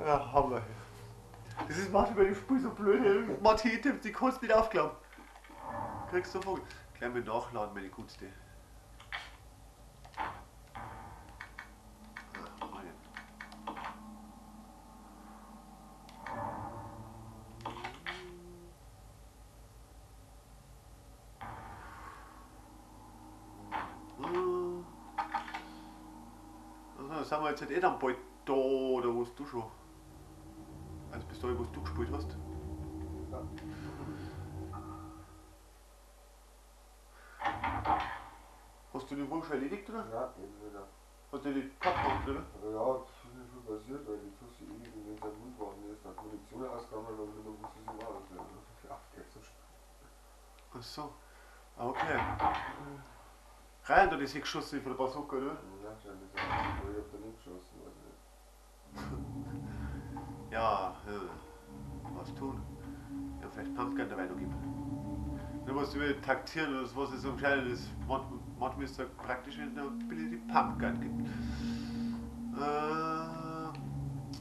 Ja, haben wir. Das ist manchmal die Spiel so blöd. Manche Items, die kannst du nicht aufklappen. Kriegst du Vogel. Gleich mal nachladen, meine Gutste. Also sind wir jetzt halt eh dann bald da, oder wo du schon. Also bis dahin, was du gespielt hast. Ja. Hast du den Wunsch erledigt, oder? Ja, eben wieder. Hast du die Packung, oder? Ja, es ist nicht viel passiert, weil die Tussi ewig in seinem Mund waren. Die ist nach Munition ausgegangen und dann wusste sie mal aus. Ja, geht so schnell. Ach so. Ah, okay. Rein da die 6 Geschosse von der Bazooka, oder? Ja, scheint das auch. Ich hab daneben geschossen, weiß nicht. Ja, was tun? Ja, vielleicht Pumpgun dabei noch geben. Dann musst du wieder taktieren, oder was ist so gescheit ist. Manchmal ist es praktisch, wenn es Billy die Pumpgun gibt.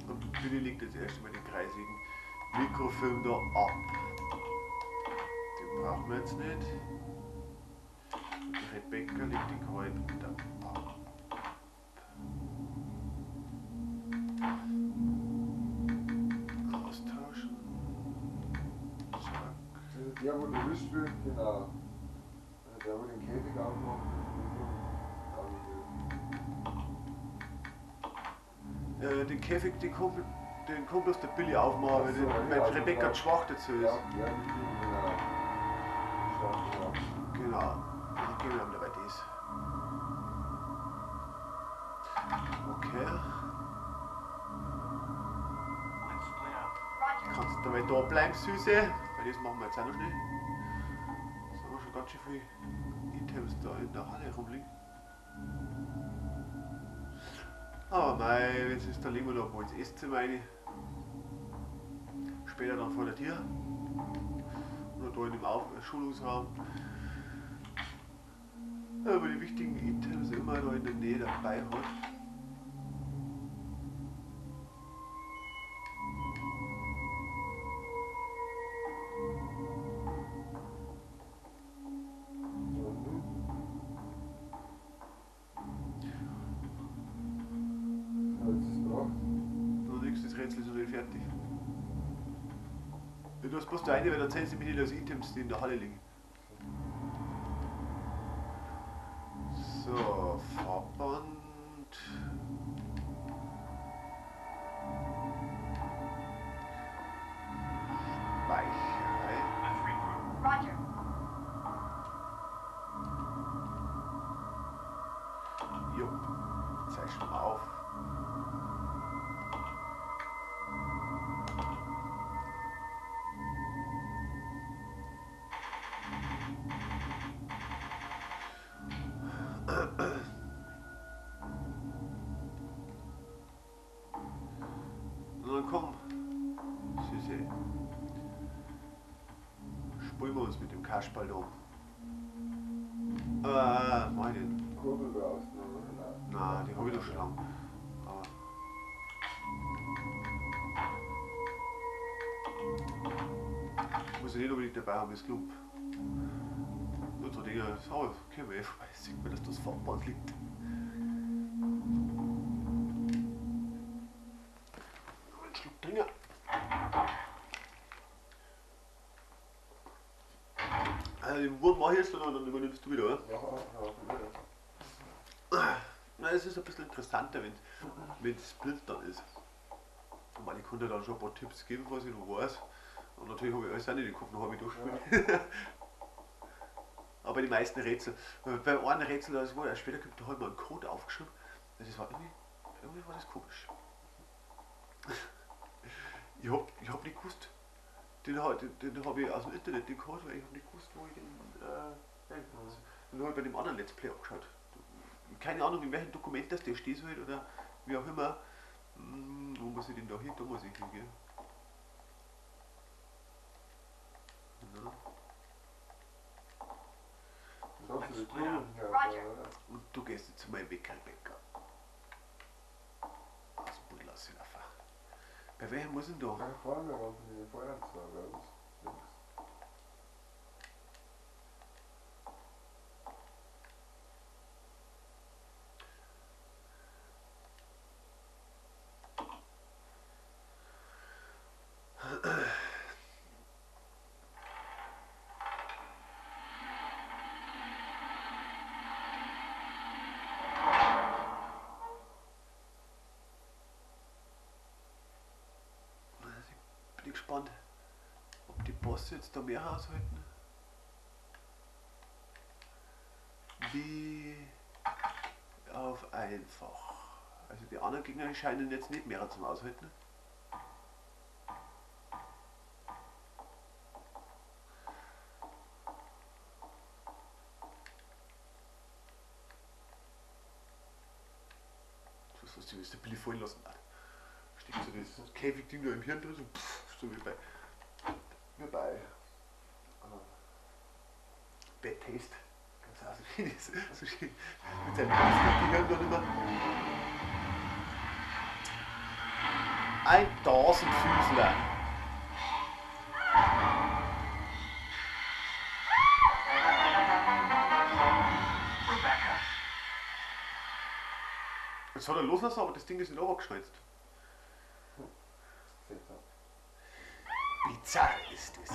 Und Billy legt jetzt erst einmal den kreisigen Mikrofilm da ab. Den brauchen wir jetzt nicht. Und die Rebecca legt den kalten da ab. Austauschen. Zack. Der, wo du willst, will, genau. Der, wo den Käfig aufmacht, Den Käfig, den kommt bloß der Billy aufmachen, weil, weil also Rebecca zu schwach dazu ist. Ja, genau. Genau. Ich gebe ihm dabei das. Okay. Kannst du dabei da bleiben, Süße? Weil das machen wir jetzt auch noch schnell. Jetzt haben wir schon ganz schön viele Items da in der Halle rumliegen. Aber mei, jetzt ist da liegen wir noch mal ins Esszimmer rein. Später dann vor der Tür. Oder da in dem Schulungsraum. Aber die wichtigen Items immer da in der Nähe dabei hat. Fertig. Ja, du hast bloß da eine, weil dann zählen sie mir nicht als Items, die in der Halle liegen. So, Farbband. Speicherei. Roger. Jo, zeichnen wir auf. Na komm, Süße. Spielen wir uns mit dem Kasperl da. Meine. Kurbel brauchst du noch, oder? Na, die habe ich doch schon lange. Aber muss ich nicht unbedingt dabei haben, ist Klump. Nur so Dinge, so, können wir eh vorbei, sieht man, dass das Farbband liegt. Ein Schluck Dinger. Also den Wurm mache ich jetzt noch und dann übernimmst du wieder, oder? Ja, wieder. Na, es ist ein bisschen interessanter, wenn es blind dann ist. Und meine Kunde dann schon ein paar Tipps geben, was ich noch weiß. Und natürlich habe ich alles auch nicht im Kopf, noch habe ich durchgespielt. Ja. Aber die meisten Rätsel, beim einen Rätsel, das war erst später, da habe ich mal einen Code aufgeschrieben. Das war irgendwie war das komisch. Ich hab nicht gewusst, den habe ich aus dem Internet, den Code, weil ich habe nicht gewusst, wo ich den, dann habe ich bei dem anderen Let's Play abgeschaut. Keine Ahnung, in welchem Dokument das der steht halt, oder wie auch immer. Wo muss ich den da hin? Da muss ich hingehen. Und du gehst jetzt zu meinem Weg, Rebecca. Aus dem Buddel aus Silberfach. Bei welchem muss ich denn da? Da vorne waren von den Feuern zwei bei uns. Links. Bin ich gespannt, ob die Bosse jetzt da mehr aushalten. Wie auf einfach. Also die anderen Gegner scheinen jetzt nicht mehr zum Aushalten. Das hast du ein bisschen fallen lassen. Steckt so das Käfigding da im Hirn drin, so wie bei Bad Taste. Ganz auch so schön ist. So schön. Mit seinem Hirn da immer. Ein Tausendfüßler. Jetzt hat er loslassen, aber das Ding ist nicht runtergeschnalzt. Bizarr ist es.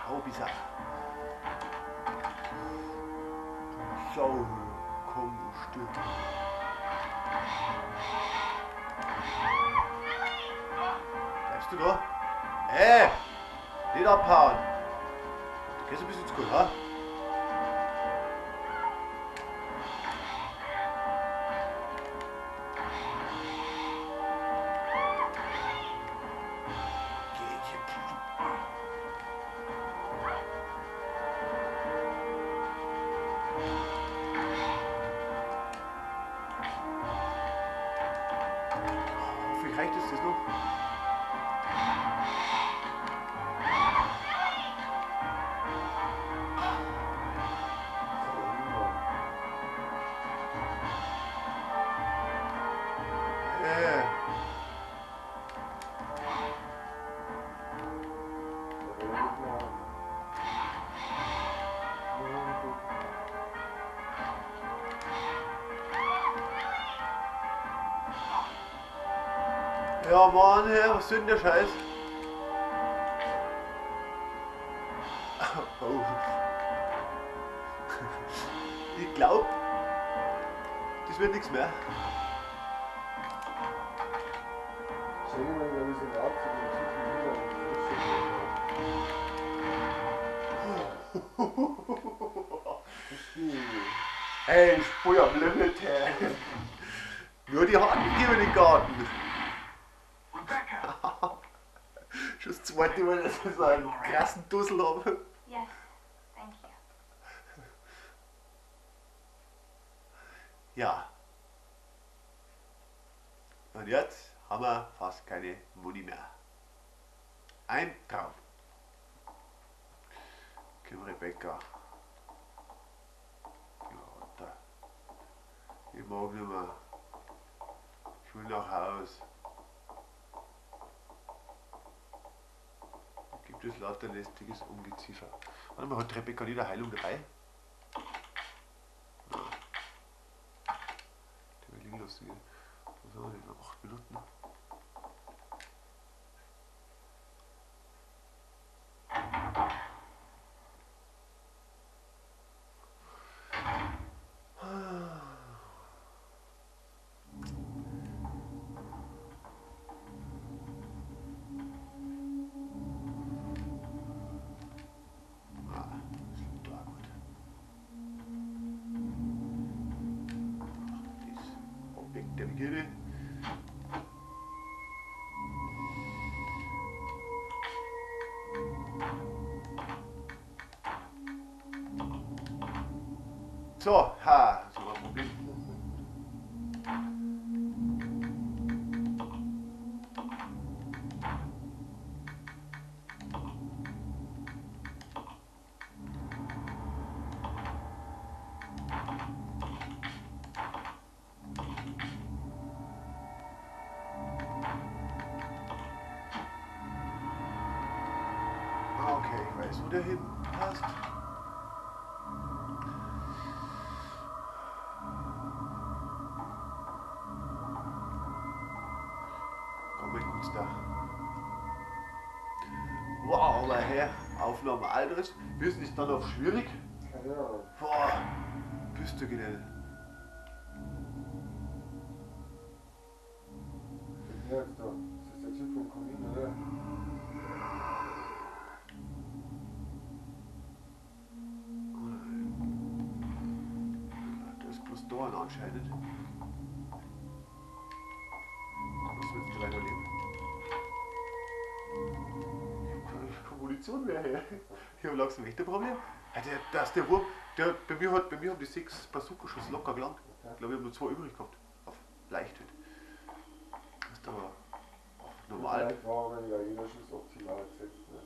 How bizarr. So, komm, stimmt. Bleibst du da? Hey! Nicht abhauen! Du gehst ein bisschen zu gut, ha? Reicht es das noch? Ja Mann, hey, was soll denn der Scheiß? Oh. Ich glaub, das wird nichts mehr. Schau dir mal, wenn ich so laut zu den Typen Hey, ich spiel am Limit, hey. Nur die Hand gegeben in den Garten. Schon das zweite Mal, dass ich so einen krassen Dussel habe. Yes, thank you. Ja. Und jetzt haben wir fast keine Muni mehr. Ein Traum. Komm, Rebecca. Ja, da. Ich mag nicht mehr. Ich will nach Haus. Gibt es lauter lästiges Ungeziefer. Warte mal, hat Rebecca nicht eine Heilung dabei? Nein. Die will liegen lassen. Was haben wir denn noch? 8 Minuten. Der Begierde. So, ha, so ein Problem. wo der hin passt. Komm mit uns da. Wow, aber her, auf Normaldriss. Wir sind es dann auf schwierig. Keine Ahnung. Boah, bist du genell. Wer jetzt da? Das ist der Typ vom Kamin, oder? Der ist bloß da anscheinend. Was willst du weiter leben? Ich hab keine Munition mehr her. Ich habe langsam echt ein Problem. Der Wurm, bei mir haben die 6 Bazooka-Schuss locker gelangt. Ich glaube, ich habe nur 2 übrig gehabt. Auf Leichtheit. Das ist aber auf normal. Vielleicht war, wenn ja jeder Schuss optimal gesetzt wird.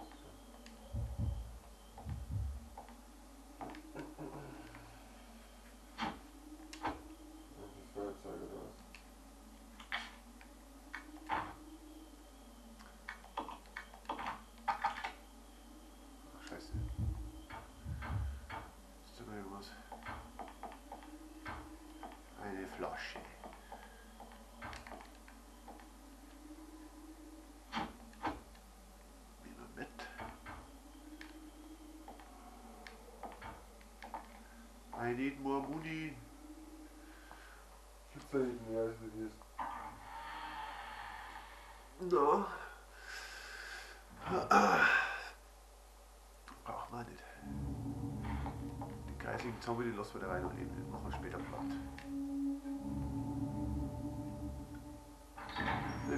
Das Feuerzeug oder was? Ach, scheiße. Ist da noch irgendwas? Eine Flasche. Nehmen wir mit. I need more Muni. Gibt's da nicht mehr als wie das? No. Braucht man nicht. Die kreisigen Zombie, die lassen wir da rein und leben. Den machen wir später platt.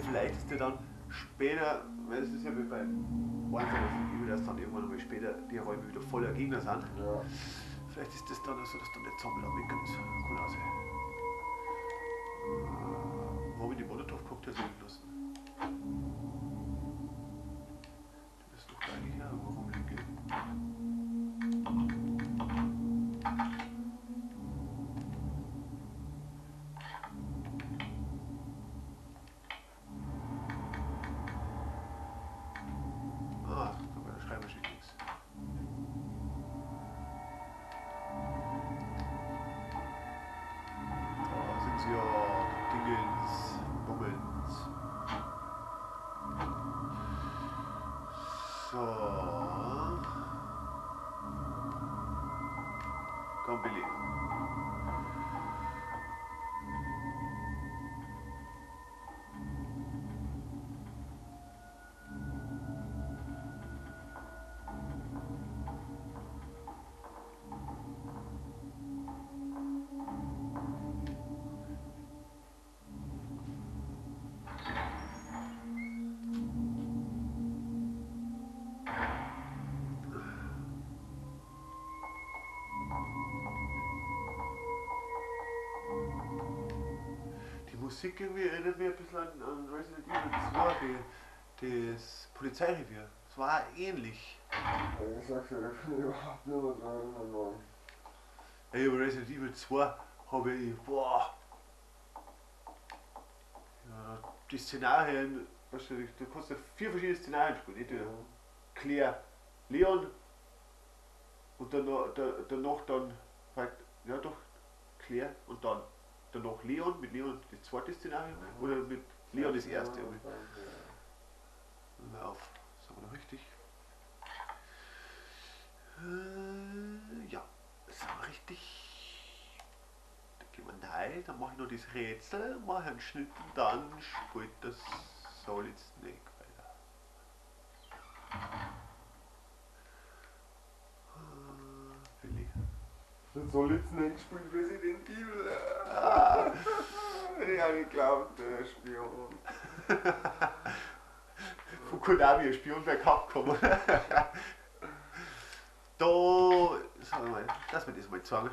Vielleicht ist der dann später, weil es ist ja wie beim Einzelnen, dass dann irgendwann mal später die Räume wieder voller Gegner sind. Ja. Vielleicht ist das dann so, dass dann der Zombie da meckern ist. Cool aus. Wo habe ich die Molotov-Cocktails liegen lassen? Die müssen doch gar nicht irgendwo rumliegen. Ah, bei der Schreibmaschine nichts. Da sind sie ja, Dingens, Bummels. So. Komm, Billy. Die Musik irgendwie erinnert mich ein bisschen an Resident Evil 2, das Polizeirevier. Es war ähnlich. Also ich sag's ja, da kann ich überhaupt nicht mehr dran erinnern, Mann. Ey, über Resident Evil 2 habe ich, boah. Ja, die Szenarien, weißt du kannst ja 4 verschiedene Szenarien spielen. Nicht? Claire, Leon und danach dann, ja doch, Claire und dann danach Leon, mit Leon das zweite Szenario oder mit Leon das erste. Hör auf, sagen wir noch richtig. Ja, sagen wir richtig. Da gehen wir rein, dann mache ich noch das Rätsel, mache einen Schnitt und dann spielt das Solid Snake weiter. Willi. Das soll jetzt nicht spielen Resident Evil. Ah. Ich habe geglaubt, der Spion. Von Konami, ein Spion bei Capcom. Da, sagen wir mal, lass mir das mal sagen.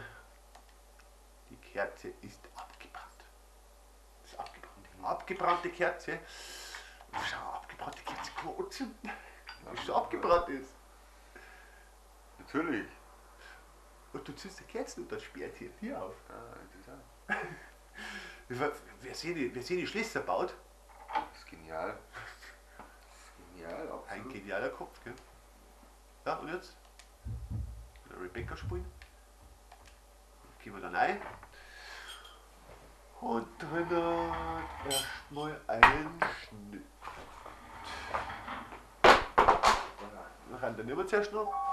Die Kerze ist abgebrannt. Das ist abgebrannt. Abgebrannte Kerze. Schau, abgebrannte Kerze kann man anzünden. Weil es schon abgebrannt ist. Natürlich. Und du zündest die Kerzen und dann sperrt hier auf. Ah, interessant. Wer sich die Schlösser baut, Das ist genial. Das ist genial, absolut. ein genialer Kopf, gell? Ja, und jetzt? Rebecca spielen. Gehen wir dann rein. Und drinnen erstmal einen Schnitt. Dann nehmen wir zuerst noch.